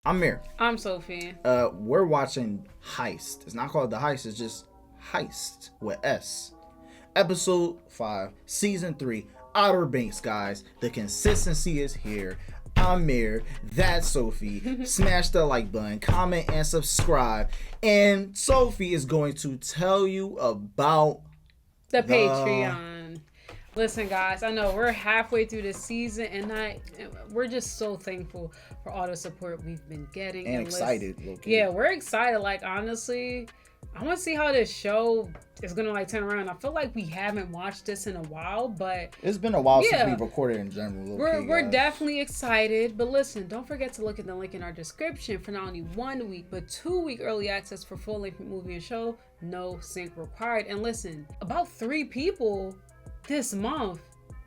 I'm Mir. I'm Sophie. We're watching Heist. It's not called The Heist, it's just Heist with S. Episode 5, Season 3, Outer Banks, guys. The consistency is here. I'm Mir. That's Sophie. Smash the like button, comment, and subscribe. And Sophie is going to tell you about The Patreon. Listen, guys, I know we're halfway through the season, and we're just so thankful for all the support we've been getting. and excited. Yeah, we're excited. Like, honestly, I want to see how this show is going to, like, turn around. I feel like we haven't watched this in a while, but... It's been a while since we've recorded in general. We're definitely excited. But listen, don't forget to look at the link in our description for not only 1 week, but 2-week early access for full-length movie and show. No sync required. And listen, about 3 people this month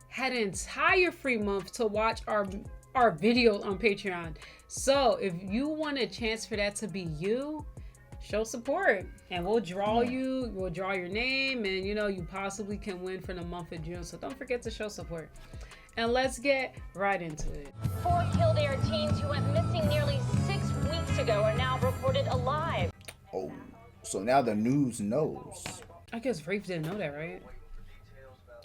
had an entire free month to watch our videos on Patreon. So if you want a chance for that to be you, show support and we'll draw your name, and you possibly can win for the month of June. So don't forget to show support. And let's get right into it. 4 Kildare teens who went missing nearly 6 weeks ago are now reported alive. Oh, so now the news knows. I guess Rafe didn't know that, right?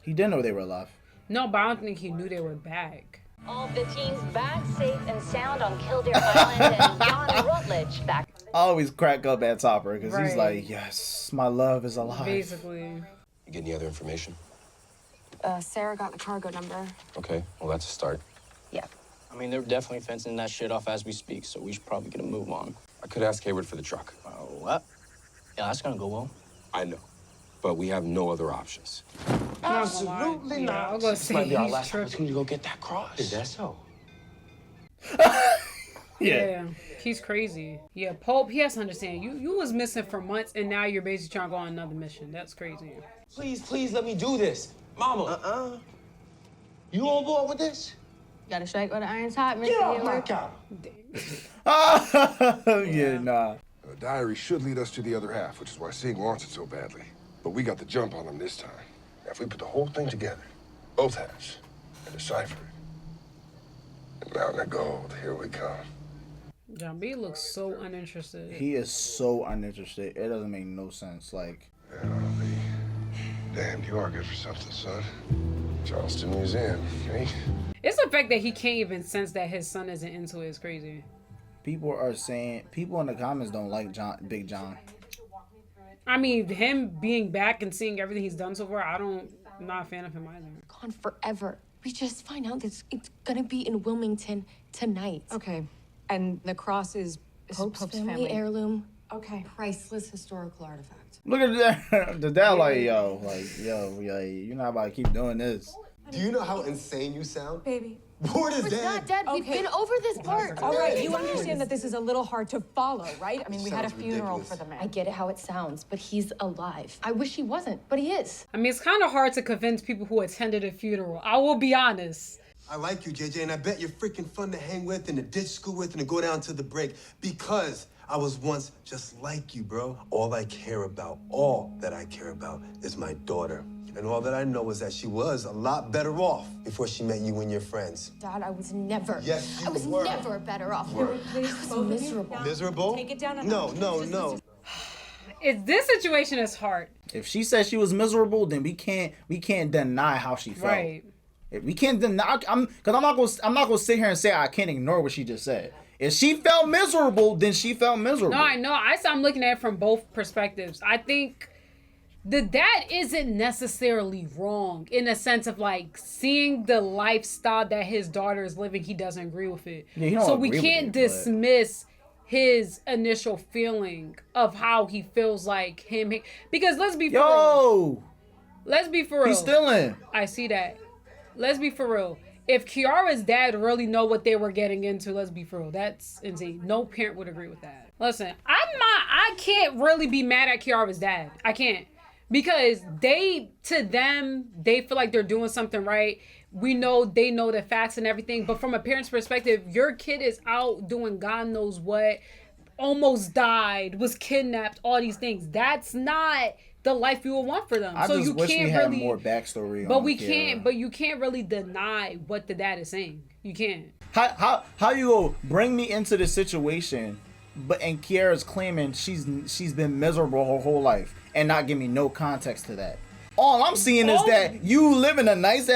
He didn't know they were alive. No, but I don't think he knew they were back. All of the teens back safe and sound on Kildare Island, and John Rutledge back. I always crack up at Topper because he's Right. like, yes, my love is alive. Basically. You get any other information? Sarah got the cargo number. Okay, well, that's a start. Yeah. I mean, they're definitely fencing that shit off as we speak, so we should probably get a move on. I could ask Hayward for the truck. What? Yeah, that's gonna go well. I know, but we have no other options. Absolutely not. I'll go This say might be our he's last tripping. opportunity to go get that cross. Is that so? Yeah, he's crazy. Yeah, Pope, he has to understand. You was missing for months, and now you're basically trying to go on another mission. That's crazy. Please let me do this. Mama. You on board with this? Gotta strike while the iron's hot, Mr. Get off my Hayward. counter. Yeah, nah. The diary should lead us to the other half, which is why Singh wants it so badly. But we got the jump on them this time. Now, if we put the whole thing together, both halves, and decipher it, and mountain of gold, here we come. John B looks so uninterested. He is so uninterested. It doesn't make no sense. Like, Yeah, I'll be damned. You are good for something, son. Charleston Museum, eh? It's the fact that he can't even sense that his son isn't into it is crazy. people in the comments don't like Big John. I mean, him being back and seeing everything he's done so far, I'm not a fan of him either. Gone forever. We just find out that it's gonna be in Wilmington tonight. Okay, and the cross is Pope's family. Heirloom. Okay. Priceless historical artifact. Look at that. The dad like, yo, you're not about to keep doing this. Do you know how insane you sound? Baby. Word is It's not dead. dead. We've Okay. been over this part. All right, you It's understand that this is a little hard to follow, right? I mean, we had a Sounds funeral ridiculous. for the man. I get it how it sounds, but he's alive. I wish he wasn't, but he is. I mean, it's kind of hard to convince people who attended a funeral. I will be honest. I like you, JJ, and I bet you're freaking fun to hang with and to ditch school with and to go down to the break because I was once just like you, bro. All that I care about is my daughter. And all that I know is that she was a lot better off before she met you and your friends. Dad, I was never. Yes, you I was were. never better off. Word. I was miserable. Miserable? Take it down a No, notch. This situation is hard. If she said she was miserable, then we can't deny how she felt. Right. If we can't deny, I'm not gonna sit here and say I can't ignore what she just said. If she felt miserable, then she felt miserable. No, I know. I'm looking at it from both perspectives. I think the dad isn't necessarily wrong in the sense of like seeing the lifestyle that his daughter is living. He doesn't agree with it. Yeah, he don't so we agree with can't it, but- dismiss his initial feeling of how he feels like him. Because let's be for real. Yo, Let's be for real. he's still in. I see that. Let's be for real. If Kiara's dad really know what they were getting into, let's be for real. That's insane. No parent would agree with that. Listen, I can't really be mad at Kiara's dad. I can't. Because they feel like they're doing something right. They know the facts and everything. But from a parent's perspective, your kid is out doing God knows what, almost died, was kidnapped, all these things. That's not the life you would want for them. I so just you wish can't we had really, more backstory. but on we Kiara. can't. But you can't really deny what the dad is saying. You can't. How you go bring me into this situation, and Kiara's claiming she's been miserable her whole life and not give me no context to that. All I'm seeing is that you live in a nice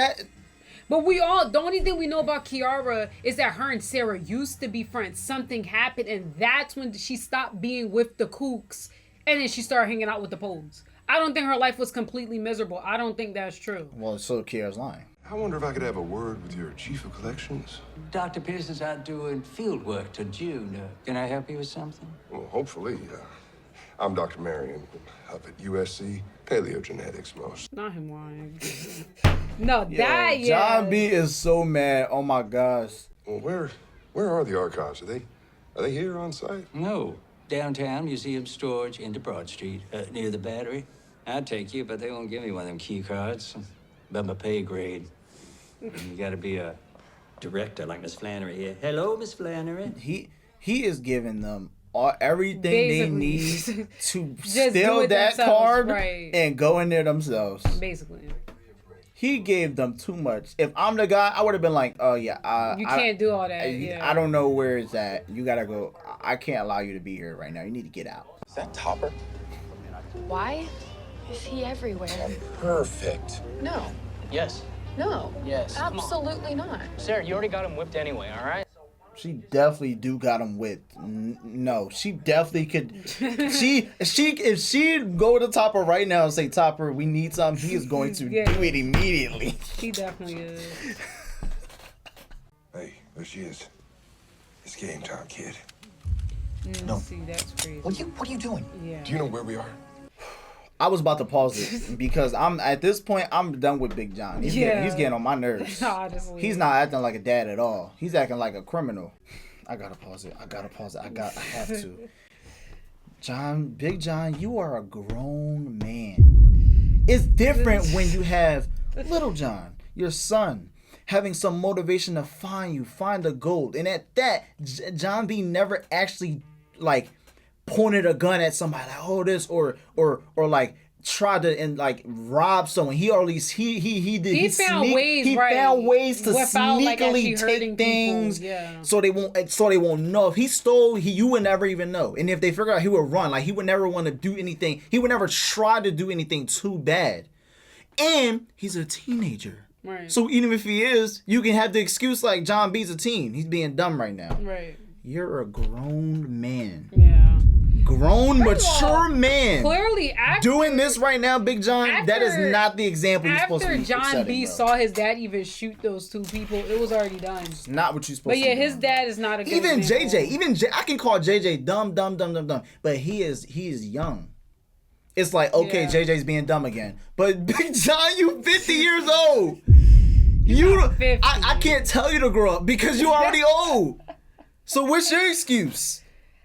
But the only thing we know about Kiara is that her and Sarah used to be friends. Something happened, and that's when she stopped being with the kooks, and then she started hanging out with the Pogues. I don't think her life was completely miserable. I don't think that's true. Well, so Kiara's lying. I wonder if I could have a word with your chief of collections. Dr. Pierce is out doing field work till June. Can I help you with something? Well, hopefully. I'm Dr. Marion up at USC, paleogenetics most. Not him lying. No, that, yeah. John B is so mad. Oh my gosh. Well, where are the archives? Are they here on site? No. Downtown, Museum Storage into Broad Street, near the Battery. I'd take you, but they won't give me one of them key cards. Above my pay grade. You gotta be a director like Miss Flannery here. Hello, Miss Flannery. He is giving them everything they need to Just steal that card right. and go in there themselves. Basically. He gave them too much. If I'm the guy, I would have been like, oh yeah, you can't do all that. Yeah. I don't know where it's at. You gotta go. I can't allow you to be here right now. You need to get out. Is that Topper? Why is he everywhere? Perfect. No. Yes. No. Yes. Absolutely not. Sarah, you already got him whipped anyway, all right? She definitely do got him whipped. No, she definitely could. If she go to Topper right now and say, Topper, we need something, he is going to do it immediately. He definitely is. Hey, there she is. It's game time, kid. No. See, that's crazy. What are you doing? Yeah. Do you know where we are? I was about to pause it because at this point I'm done with Big John. He's getting on my nerves. Honestly. He's not acting like a dad at all. He's acting like a criminal. I gotta pause it. I have to. Big John, you are a grown man. It's different when you have Little John, your son, having some motivation to find the gold. And at that, John B never actually pointed a gun at somebody like, oh, this or like tried to rob someone. He or at least he found ways to sneakily take things so they won't know. If he stole, you would never even know. And if they figure out, he would run. Like, he would never want to do anything. He would never try to do anything too bad. And he's a teenager. Right. So even if he is, you can have the excuse like John B's a teen. He's being dumb right now. Right. You're a grown man. Yeah. Grown, mature man. Clearly, doing this right now, Big John, that is not the example you're supposed to be setting. After John B saw his dad even shoot those two people, it was already done. It's not what you're supposed to do. But yeah, his dad is not a good Even example. JJ, I can call JJ dumb. But he is young. It's like, okay, JJ's being dumb again. But Big John, you 50 years old. I can't tell you to grow up because you're already old. So what's your excuse?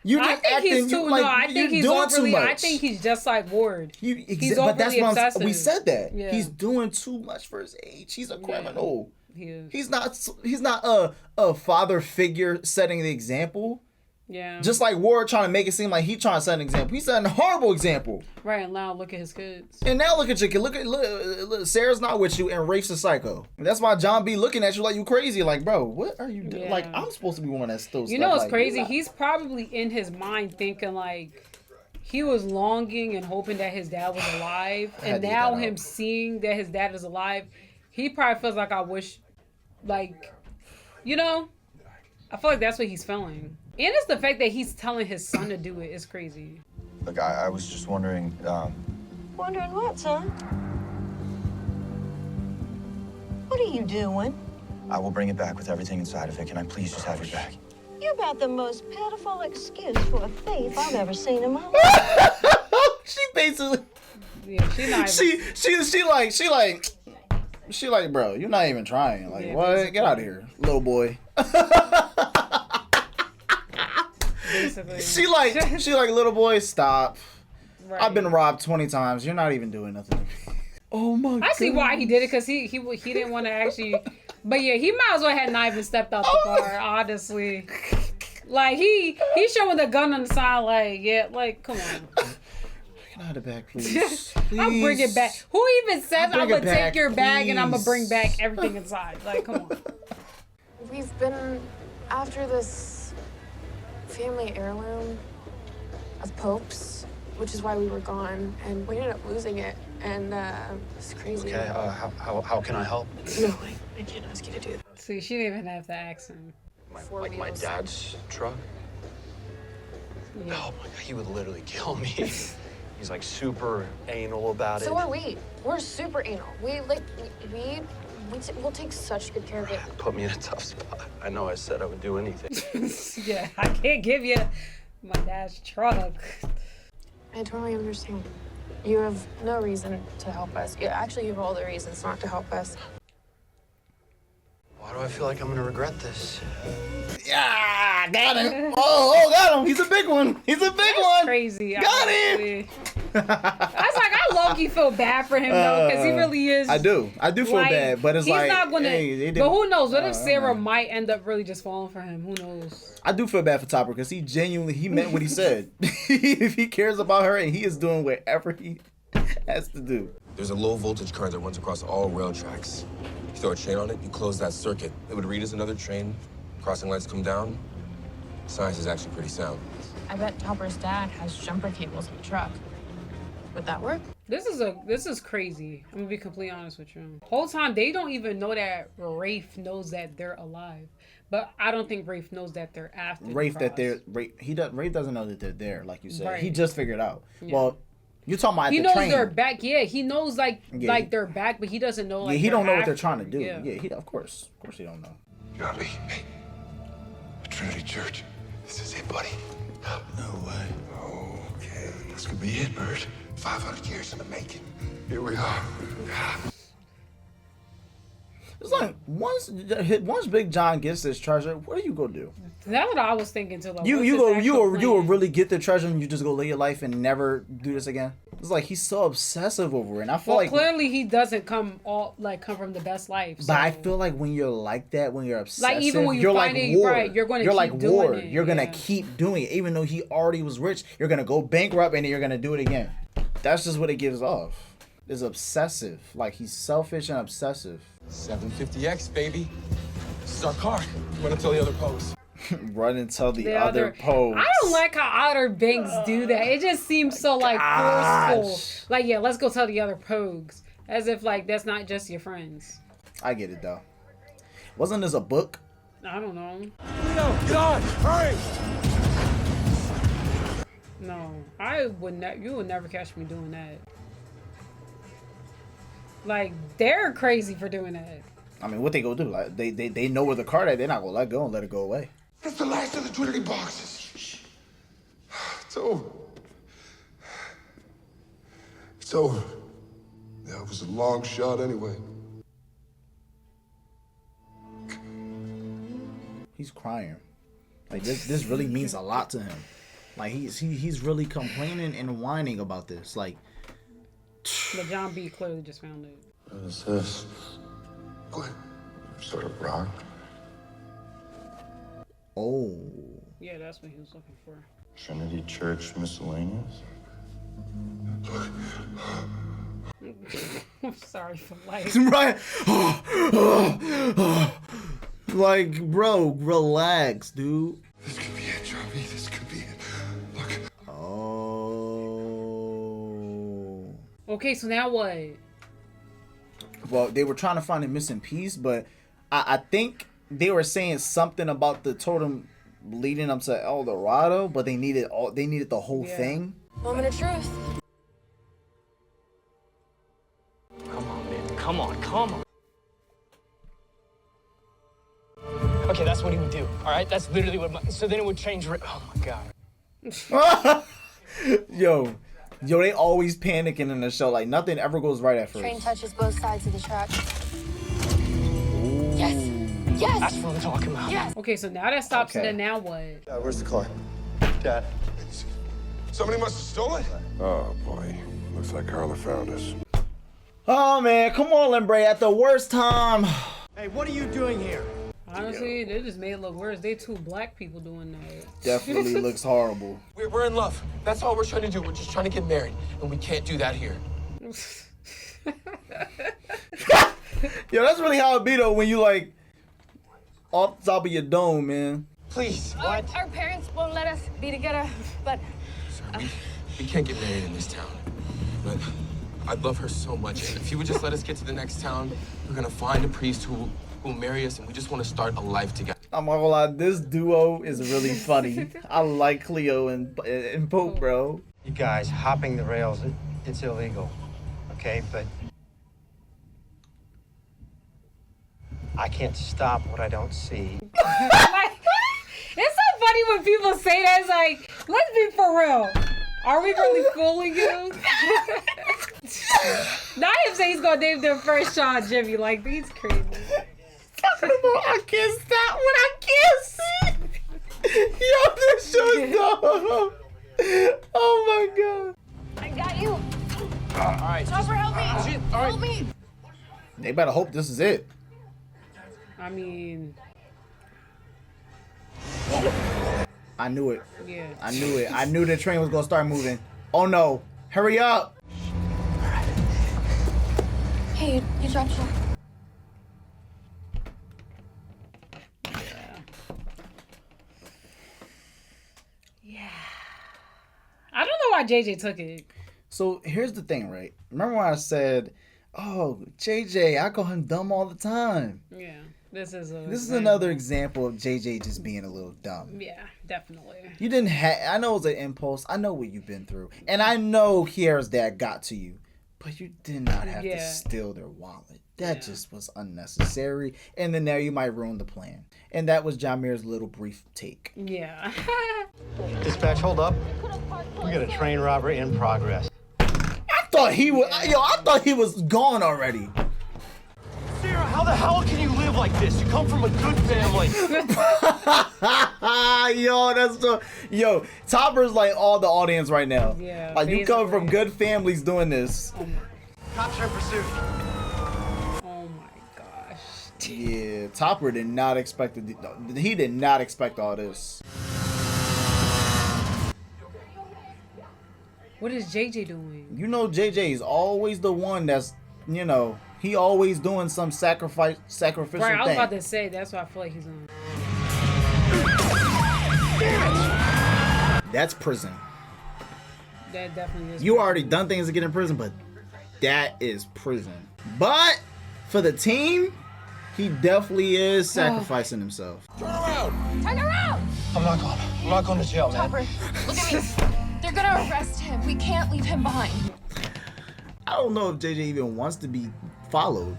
You just acting he's too, like I think he's doing overly, too much. I think he's just like Ward. He's but that's overly what obsessive. we said that. Yeah. He's doing too much for his age. He's a criminal. He is. He's not a father figure setting the example. Yeah. Just like Ward trying to make it seem like he's trying to set an example. He's setting a horrible example. Right, and now look at his kids. And now look at your kid. Look, Sarah's not with you and Rafe's a psycho. And that's why John B looking at you like you crazy. Like, bro, what are you doing? Yeah. Like, I'm supposed to be one that still You know what's crazy? He's probably in his mind thinking like he was longing and hoping that his dad was alive. And now him seeing that his dad is alive, he probably feels like I wish, like, I feel like that's what he's feeling. And it's the fact that he's telling his son to do it is crazy. Look, I was just wondering, Wondering what, son? What are you doing? I will bring it back with everything inside of it. Can I please just have it back? You're about the most pitiful excuse for a thief I've ever seen in my life. She basically... Yeah, she's not She like, bro, you're not even trying. Like, what? Basically. Get out of here, little boy. Basically. She like, little boy, stop. Right. I've been robbed 20 times. You're not even doing nothing. Oh my god. I see why he did it, because he didn't want to actually. But yeah, he might as well had not even stepped out the car, honestly. Like, he showing the gun on the side, like, yeah, like, come on. Can I have the bag, please? I'll bring it back. Who even says I'm gonna take your bag and I'm gonna please. bring back everything inside? Like, come on. We've been after this family heirloom of popes, which is why we were gone, and we ended up losing it, and it's crazy. Okay, how can I help? No, I can't ask you to do that. See, she didn't even have to ask him. My dad's truck? Yeah. Oh my God, he would literally kill me. He's like super anal about it. So are we. We're super anal. We'll take such good care of it. Put me in a tough spot. I know I said I would do anything. Yeah, I can't give you my dad's truck. I totally understand. You have no reason to help us. Yeah, actually, you have all the reasons not to help us. Why do I feel like I'm gonna regret this? Yeah, got him. Oh, got him. He's a big one. He's a big one. Crazy. Got him. I was like, I low-key feel bad for him though, because he really is. I do feel like, bad, but it's he's like, not gonna. hey, but who knows? What if Sarah might end up really just falling for him? Who knows? I do feel bad for Topper because he meant what he said. If he cares about her, and he is doing whatever he has to do. There's a low voltage current that runs across all rail tracks. You throw a chain on it, you close that circuit. It would read as another train. Crossing lights come down. Science is actually pretty sound. I bet Topper's dad has jumper cables in the truck. Would that work? This is crazy. I'm gonna be completely honest with you. Whole time they don't even know that Rafe knows that they're alive. But I don't think Rafe knows that they're after Rafe the Rafe doesn't know that they're there, like you said. Right. He just figured out. Yeah. Well, you're talking about he the knows train. they're back. Yeah, he knows like they're back, but he doesn't know. Like, yeah, he don't know what they're after. trying to do. Yeah, He of course he don't know. Johnny, hey, Trinity Church. This is it, buddy. No way. Okay, this could be it, Bert. 500 years in the making. Here we are. It's like once Big John gets this treasure, what do you go do? That's what I was thinking too. Like, You will really get the treasure and you just go live your life and never do this again. It's like he's so obsessive over it. And I feel like clearly he doesn't come from the best life. So. But I feel like when you're like that, when you're obsessive, like even when you you're find like it, Ward. right, you're going to keep like doing Ward. it. You're gonna keep doing it, even though he already was rich. You're gonna go bankrupt and then you're gonna do it again. That's just what it gives off. It's obsessive. Like he's selfish and obsessive. 750X, baby. This is our car. Run and tell the other pose. Run and tell the other pose. I don't like how Outer Banks do that. It just seems so like forceful. Like, yeah, let's go tell the other pogues. As if like that's not just your friends. I get it though. Wasn't this a book? I don't know. No, get on! Hurry! No, I would not. You would never catch me doing that. Like they're crazy for doing that. I mean, what they gonna do? Like they know where the card at. They're not gonna let go and let it go away. That's the last of the Trinity boxes. Shh. It's over. It's over. Yeah, it was a long shot anyway. He's crying. Like this really means a lot to him. Like he's really complaining and whining about this. Like, but John B clearly just found it. What is this? What? Sort of rock? Oh. Yeah, that's what he was looking for. Trinity Church miscellaneous? I'm sorry for life. Right. Like, bro, relax, dude. This could be it, John B. This could be it. Look. Oh. Okay, so now what? Well, they were trying to find a missing piece, but I think they were saying something about the totem leading them to El Dorado, but they needed the whole thing. Moment of truth. Come on, man. Come on. Okay, that's what he would do. All right, that's literally what. So then it would change. Oh my God. Yo, they always panicking in the show. Like nothing ever goes right at first. Train touches both sides of the track. Yes. Yes. That's what I'm talking about. Yes. Okay, so now that stops, Okay. and then now what? Where's the car? Dad. Somebody must have stolen it. Oh, boy. Looks like Carla found us. Oh man, come on, Limbre, at the worst time. Hey, what are you doing here? Honestly, they just made it look worse. They two black people doing that. Definitely looks horrible. We're in love. That's all we're trying to do. We're just trying to get married, and we can't do that here. Yo, that's really how it be though when you like off the top of your dome, man. Please. Our parents won't let us be together, but Sorry, we can't get married in this town. But I'd love her so much. And if you would just let us get to the next town, we're gonna find a priest who will marry us, and we just want to start a life together. I'm not gonna lie, this duo is really funny. I like Cleo and Pope, bro. You guys, hopping the rails, it's illegal, okay? But I can't stop what I don't see. It's so funny when people say that. It's like, let's be for real. Are we really fooling you? Not him saying he's gonna name their first child Jimmy. Like, he's crazy. Talking about I can't stop what I can't see. Yo, this show's dumb. Oh my god. I got you. All right. Chopper, help me. All right. Help me. They better hope this is it. I mean, I knew it. yeah. I knew it. I knew the train was gonna start moving. Oh no. Hurry up. Hey, you dropped your... Yeah. I don't know why JJ took it. So here's the thing, right? Remember when I said, oh, JJ, I call him dumb all the time. Yeah. This is another example of JJ just being a little dumb. Yeah, definitely. You didn't have, I know it was an impulse. I know what you've been through. And I know Kiara's dad got to you. But you did not have to steal their wallet. That just was unnecessary. And then now you might ruin the plan. And that was Jameer's little brief take. Yeah. Dispatch, hold up. We got a train robbery in progress. I thought he was, I thought he was gone already. Sarah, how the hell can you live like this? You come from a good family. Yo, that's so. Yo, Topper's like all the audience right now. Yeah. Like you come from good families doing this. Cops are in pursuit. Oh my gosh. Yeah, Topper did not expect it. He did not expect all this. What is JJ doing? You know, JJ is always the one that's, you know, he always doing some sacrificial Right, I was thing. about to say, that's what I feel like he's on. That's prison. That definitely is. You already done things to get in prison, but that is prison. But for the team, he definitely is sacrificing himself. Turn around. Turn around. I'm not going to jail, man. Chopper, look at me. They're gonna arrest him. We can't leave him behind. I don't know if JJ even wants to be followed.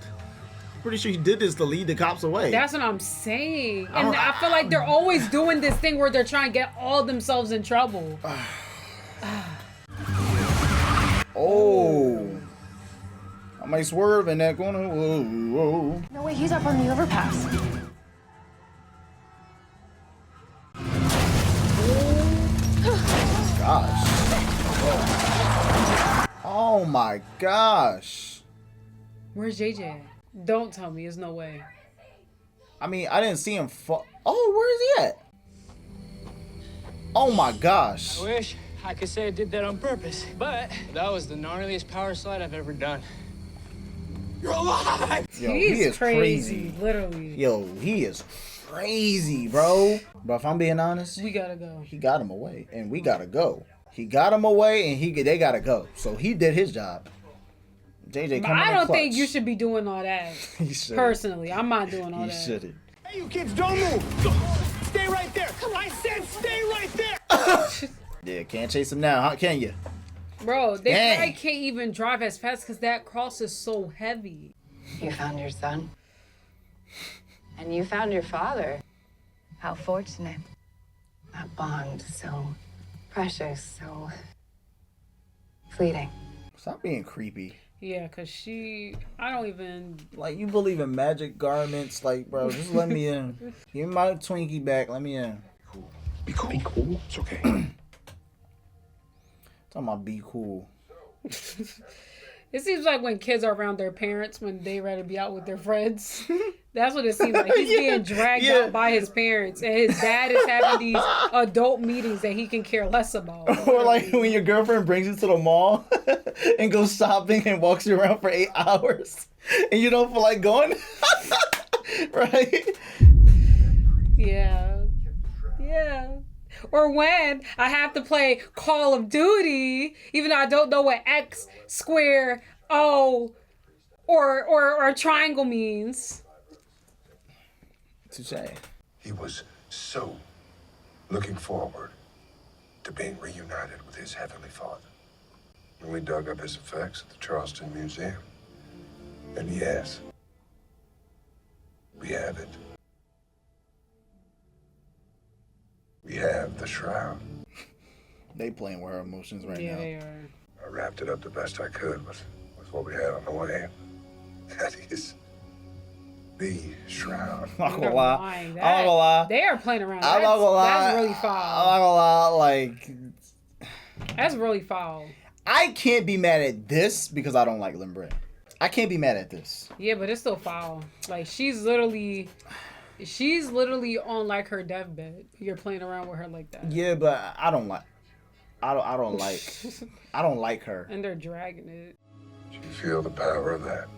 Pretty sure he did this to lead the cops away. That's what I'm saying. And I feel like they're always doing this thing where they're trying to get all themselves in trouble. Oh. I might swerve in that corner. Whoa, whoa. No way, he's up on the overpass. Gosh. Oh my gosh. Where's JJ? Don't tell me. There's no way. I mean, I didn't see him fall. Oh, where is he at? Oh my gosh. I wish I could say I did that on purpose, but that was the gnarliest power slide I've ever done. You're alive! Yo, he is crazy. Literally. Yo, he is crazy, bro. But if I'm being honest, we gotta go. He got him away, and we gotta go. He got him away, and they gotta go. So he did his job. JJ, come on. I don't think you should be doing all that. Personally, I'm not doing all that. He shouldn't. Hey, you kids, don't move. Stay right there. I said stay right there. Yeah, can't chase him now, huh? Can you? Bro, they Dang. probably can't even drive as fast because that cross is so heavy. You found your son. And you found your father. How fortunate. That bond, so precious, so fleeting. Stop being creepy. Yeah, because I don't even... Like, you believe in magic garments. Like, bro, just let me in. Give me my Twinkie back. Let me in. Be cool. Be cool. It's okay. Talking about be cool. It seems like when kids are around their parents when they rather be out with their friends. That's what it seems like. He's being dragged out by his parents, and his dad is having these adult meetings that he can care less about. Or like when your girlfriend brings you to the mall and goes shopping and walks you around for 8 hours, and you don't feel like going, right? Yeah. Or when I have to play Call of Duty, even though I don't know what X, square, O, or triangle means. Touche. He was so looking forward to being reunited with his Heavenly Father. And we dug up his effects at the Charleston Museum. And yes, we have it. We have the shroud. They playing with her emotions right now. Yeah, they are. I wrapped it up the best I could with what we had on the way. That is the shroud. I'm not gonna lie. I'm not gonna lie. They are playing around. I'm not gonna lie. That's really foul. I'm not gonna lie. Like, that's really foul. I can't be mad at this because I don't like Limbre. I can't be mad at this. Yeah, but it's still foul. Like, she's literally on like her deathbed. You're playing around with her like that. Yeah, but I don't like her. And they're dragging it. Do you feel the power of that?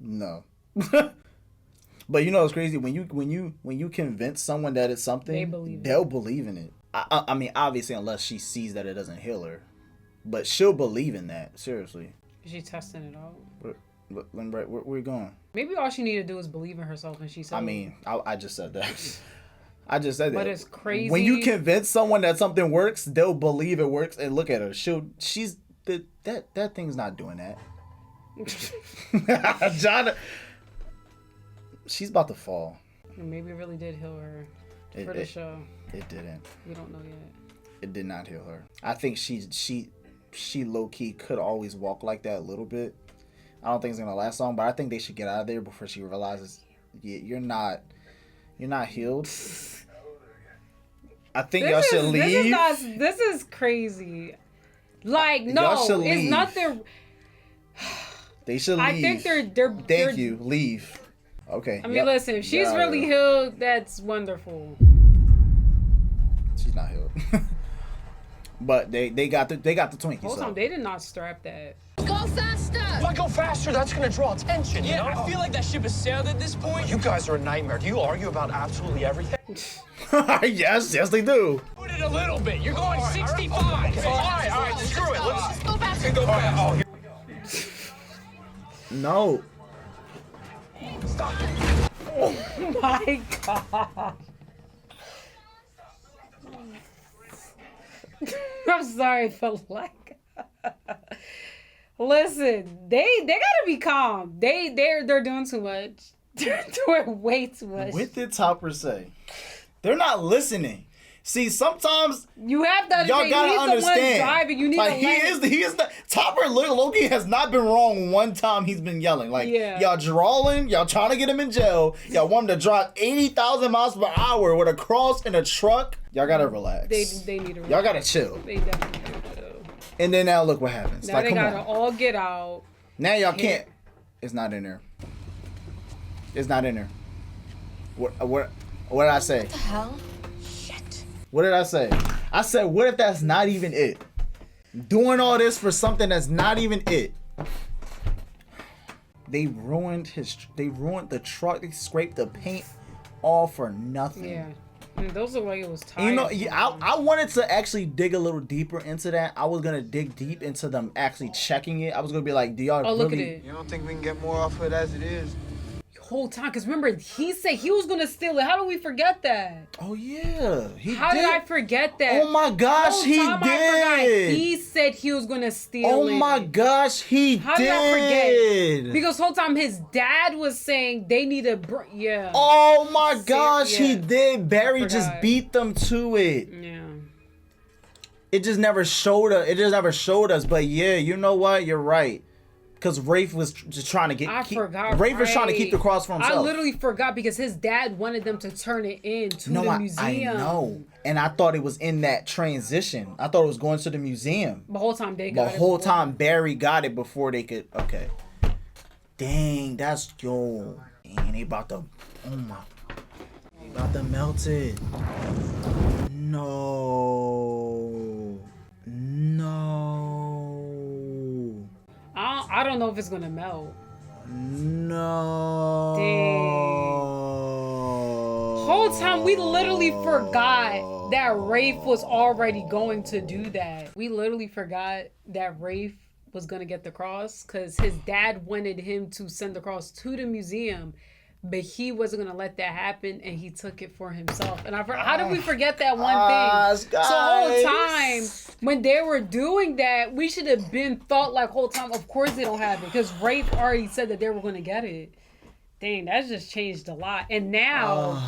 No. But you know what's crazy? When you convince someone that it's something, they'll believe in it. I mean, obviously, unless she sees that it doesn't heal her, but she'll believe in that. Seriously. She's testing it out. Where we going? Maybe all she needed to do is believe in herself, and she said. I mean, I just said that. I just said that. But it's crazy. When you convince someone that something works, they'll believe it works. And look at her. That thing's not doing that. John, she's about to fall. Maybe it really did heal her for the show. It didn't. We don't know yet. It did not heal her. I think she low key could always walk like that a little bit. I don't think it's gonna last long, but I think they should get out of there before she realizes, yeah, you're not healed. I think y'all should leave. This is crazy. Like, no, it's nothing. They should leave. I think they're Thank you. Leave. Okay. I mean, listen, if she's really healed, that's wonderful. She's not healed. But they got the Twinkie. Hold on, they did not strap that. Go faster! If I go faster, that's gonna draw attention, you know? I feel like that ship has sailed at this point. You guys are a nightmare. Do you argue about absolutely everything? Yes, they do. Put it a little bit. You're going 65. All right, screw it. Let's go faster. Go fast. Oh, here we go. No. Stop. Oh my God. I'm sorry for like. Listen, they gotta be calm. They're doing too much. They're doing way too much. What did Topper say? They're not listening. See, sometimes you have to. Y'all gotta understand. Driving. You need like he is the Topper. Loki has not been wrong one time. He's been yelling like, y'all drawing. Y'all trying to get him in jail. Y'all want him to drive 80,000 miles per hour with a cross in a truck. Y'all gotta relax. They need to relax. Y'all gotta chill. They definitely need to chill. And then now look what happens. Now like, they come gotta on. all get out. Now y'all can't. It's not in there. It's not in there. What did I say? What the hell? What did I say? I said, what if that's not even it? Doing all this for something that's not even it. They ruined the truck. They scraped the paint all for nothing. Yeah. And those are like it was tired. You know, I wanted to actually dig a little deeper into that. I was gonna dig deep into them actually checking it. I was gonna be like, do y'all really? Look at it. You don't think we can get more off of it as it is? Whole time, because remember he said he was gonna steal it. How do we forget that? Oh yeah, How did I forget that? Oh my gosh, he did. He said he was gonna steal it. Oh my gosh, he did. How did I forget? Because whole time his dad was saying they need to yeah. Oh my gosh, he did. Barry just beat them to it. Yeah. It just never showed us. But yeah, you know what? You're right. Because Rafe was just trying to get. Forgot. Rafe was trying to keep the cross for himself. I literally forgot because his dad wanted them to turn it into the museum. I know. And I thought it was in that transition. I thought it was going to the museum. The whole time they got it. The whole time Barry got it before they could. Okay. Dang, that's yo. And they about to. Oh my. They about to melt it. No. I don't know if it's gonna melt. No. Dang. Whole time we literally forgot that Rafe was already going to do that. We literally forgot that Rafe was gonna get the cross because his dad wanted him to send the cross to the museum, but he wasn't gonna let that happen, and he took it for himself. And how did we forget that one thing? Guys. So whole time when they were doing that, we should have been thought like whole time. Of course they don't have it because Rafe already said that they were gonna get it. Dang, that's just changed a lot. And now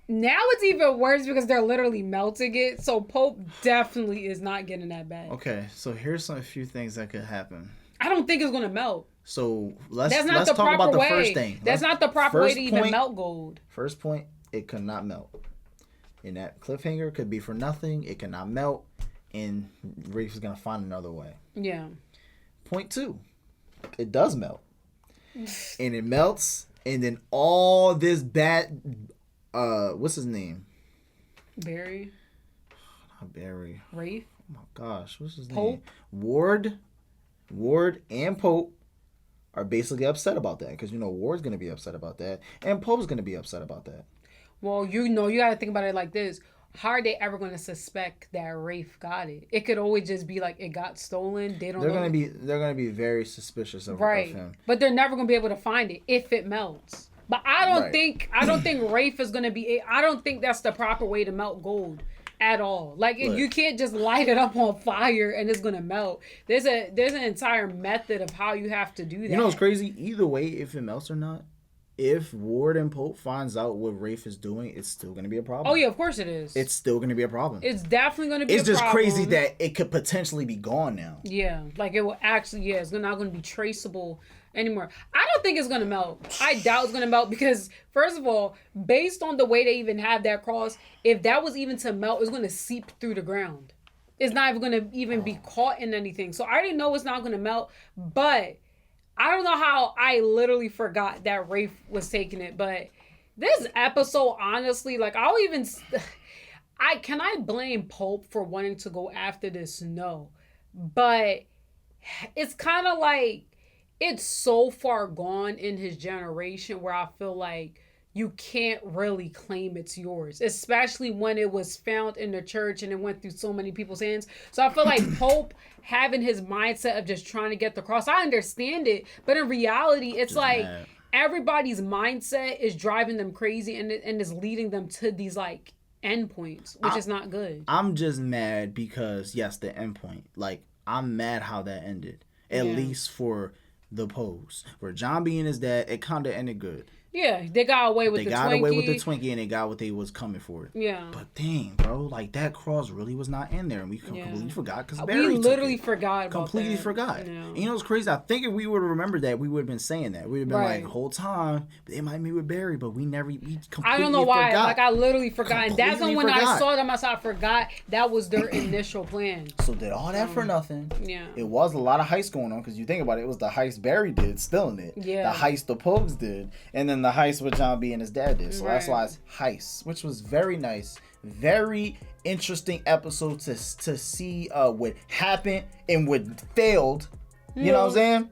it's even worse because they're literally melting it. So Pope definitely is not getting that back. Okay, so here's a few things that could happen. I don't think it's gonna melt. So let's talk about the first thing. That's not the proper way to even melt gold. First point, it could not melt. And that cliffhanger could be for nothing. It cannot melt. And Rafe is going to find another way. Yeah. Point 2, it does melt. And it melts. And then all this bad... what's his name? Barry. Not Barry. Rafe. Oh my gosh. What's his Pope. name? Ward and Pope are basically upset about that. Because, Ward's going to be upset about that. And Pope's going to be upset about that. Well, you got to think about it like this. How are they ever going to suspect that Rafe got it? It could always just be like it got stolen. They're going to be very suspicious of him. But they're never going to be able to find it if it melts. But I don't think Rafe is going to be. I don't think that's the proper way to melt gold at all. Like you can't just light it up on fire and it's going to melt. There's an entire method of how you have to do that. You know what's crazy? Either way, if it melts or not, if Ward and Pope finds out what Rafe is doing, it's still going to be a problem. Oh, yeah, of course it is. It's still going to be a problem. It's definitely going to be a problem. It's just crazy that it could potentially be gone now. Yeah, like it will actually, it's not going to be traceable anymore. I don't think it's going to melt. I doubt it's going to melt because, first of all, based on the way they even have that cross, if that was even to melt, it's going to seep through the ground. It's not even going to even be caught in anything. So I already know it's not going to melt, but... I don't know how I literally forgot that Rafe was taking it, but this episode, honestly, like I blame Pope for wanting to go after this? No, but it's kind of like it's so far gone in his generation where I feel like you can't really claim it's yours, especially when it was found in the church and it went through so many people's hands. So I feel like Pope having his mindset of just trying to get the cross, I understand it, but in reality, it's just like everybody's mindset is driving them crazy and is leading them to these like endpoints, which is not good. I'm just mad because yes, the endpoint. Like I'm mad how that ended. At least for the pose. For John being his dad, it kind of ended good. Yeah, they got away with the Twinkie. They got away with the Twinkie and they got what they was coming for. Yeah. But dang, bro, like that cross really was not in there. And we completely forgot because Barry we literally forgot about completely that. forgot. Yeah. You know what's crazy? I think if we would have remembered that, we would have been saying that. We would have been like, whole time, they might meet with Barry, but we completely I don't know why. Forgot. Like, I literally forgot. And that's when I saw them, I forgot that was their initial plan. So did all that for nothing. Yeah. It was a lot of heist going on because you think about it, it was the heist Barry did, still in it. Yeah. The heist the Pogues did. And then the heist with John B and his dad did. So that's why it's Heists, which was very nice. Very interesting episode to see what happened and what failed. You know what I'm saying?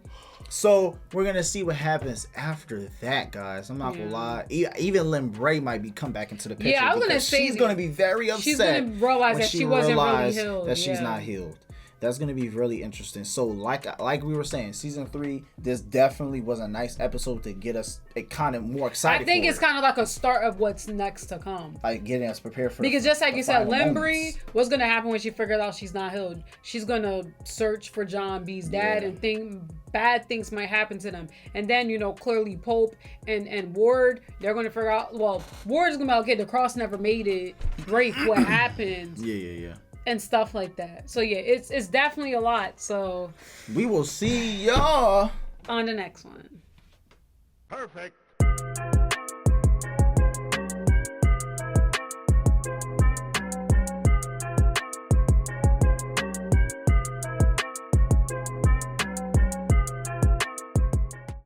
So we're gonna see what happens after that, guys. I'm not gonna lie. Even Lynn Bray might come back into the picture. Yeah, I was gonna say she's gonna be very upset. She's gonna realize that she wasn't really healed. That she's not healed. That's going to be really interesting. So like we were saying, season 3, this definitely was a nice episode to get us kind of more excited. I think it's kind of like a start of what's next to come. Like getting us prepared for because just like you said, Lynn, what's going to happen when she figures out she's not healed? She's going to search for John B's dad and think bad things might happen to them. And then, clearly Pope and Ward, they're going to figure out, well, Ward's going to be okay, the cross never made it. Great, what happened? Yeah. And stuff like that. So yeah, it's definitely a lot. So we will see y'all On the next one. Perfect.